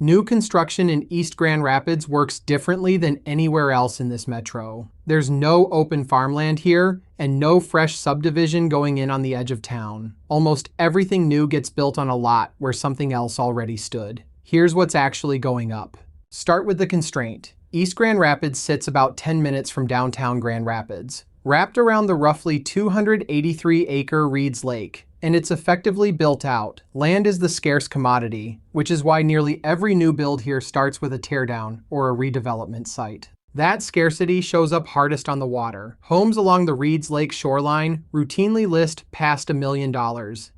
New construction in East Grand Rapids works differently than anywhere else in this metro. There's no open farmland here and no fresh subdivision going in on the edge of town. Almost everything new gets built on a lot where something else already stood. Here's what's actually going up. Start with the constraint. East Grand Rapids sits about 10 minutes from downtown Grand Rapids, wrapped around the roughly 283-acre Reeds Lake, and it's effectively built out. Land is the scarce commodity, which is why nearly every new build here starts with a teardown or a redevelopment site. That scarcity shows up hardest on the water. Homes along the Reeds Lake shoreline routinely list past $1 million,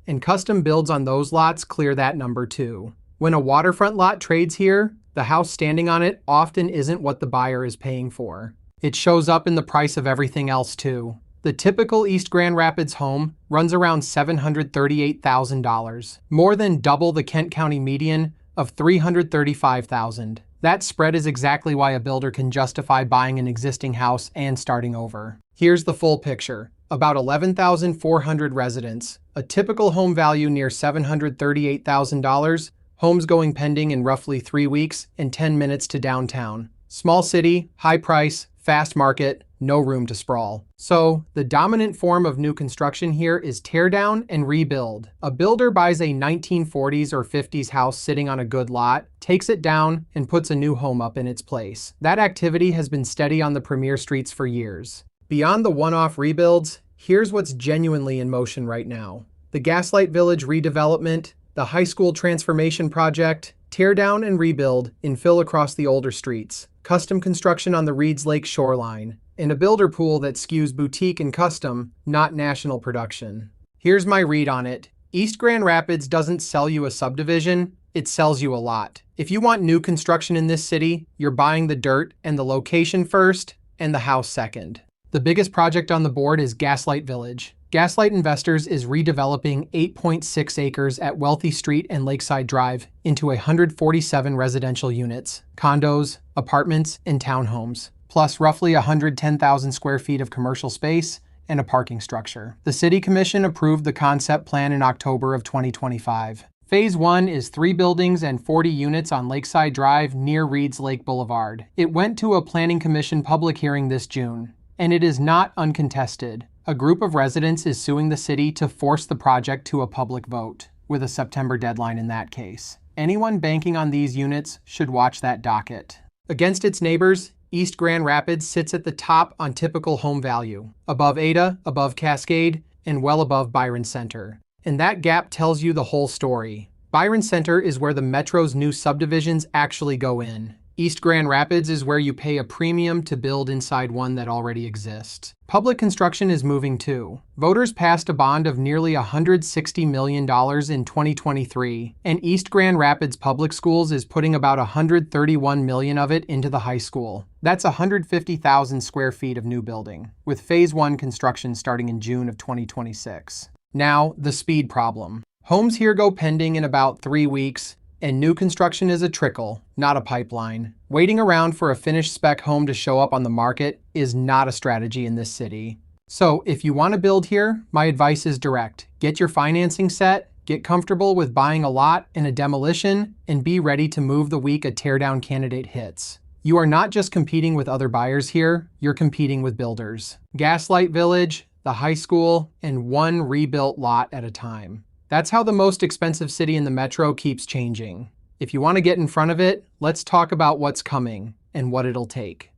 and custom builds on those lots clear that number too. When a waterfront lot trades here, the house standing on it often isn't what the buyer is paying for. It shows up in the price of everything else too. The typical East Grand Rapids home runs around $738,000, more than double the Kent County median of $335,000. That spread is exactly why a builder can justify buying an existing house and starting over. Here's the full picture. About 11,400 residents, a typical home value near $738,000, homes going pending in roughly 3 weeks and 10 minutes to downtown. Small city, high price, fast market, no room to sprawl. So, the dominant form of new construction here is tear down and rebuild. A builder buys a 1940s or 50s house sitting on a good lot, takes it down, and puts a new home up in its place. That activity has been steady on the premier streets for years. Beyond the one-off rebuilds, here's what's genuinely in motion right now. The Gaslight Village redevelopment, the high school transformation project, tear down and rebuild, infill across the older streets, custom construction on the Reeds Lake shoreline, and a builder pool that skews boutique and custom, not national production. Here's my read on it. East Grand Rapids doesn't sell you a subdivision, it sells you a lot. If you want new construction in this city, you're buying the dirt and the location first, and the house second. The biggest project on the board is Gaslight Village. Gaslight Investors is redeveloping 8.6 acres at Wealthy Street and Lakeside Drive into 147 residential units, condos, apartments, and townhomes, plus roughly 110,000 square feet of commercial space and a parking structure. The City Commission approved the concept plan in October of 2025. Phase 1 is 3 buildings and 40 units on Lakeside Drive near Reeds Lake Boulevard. It went to a Planning Commission public hearing this June, and it is not uncontested. A group of residents is suing the city to force the project to a public vote, with a September deadline in that case. Anyone banking on these units should watch that docket. Against its neighbors, East Grand Rapids sits at the top on typical home value, above Ada, above Cascade, and well above Byron Center. And that gap tells you the whole story. Byron Center is where the Metro's new subdivisions actually go in. East Grand Rapids is where you pay a premium to build inside one that already exists. Public construction is moving too. Voters passed a bond of nearly $160 million in 2023, and East Grand Rapids Public Schools is putting about $131 million of it into the high school. That's 150,000 square feet of new building, with Phase 1 construction starting in June of 2026. Now, the speed problem. Homes here go pending in about 3 weeks, and new construction is a trickle, not a pipeline. Waiting around for a finished spec home to show up on the market is not a strategy in this city. So if you want to build here, my advice is direct. Get your financing set, get comfortable with buying a lot and a demolition, and be ready to move the week a teardown candidate hits. You are not just competing with other buyers here, you're competing with builders. Gaslight Village, the high school, and one rebuilt lot at a time. That's how the most expensive city in the metro keeps changing. If you want to get in front of it, let's talk about what's coming and what it'll take.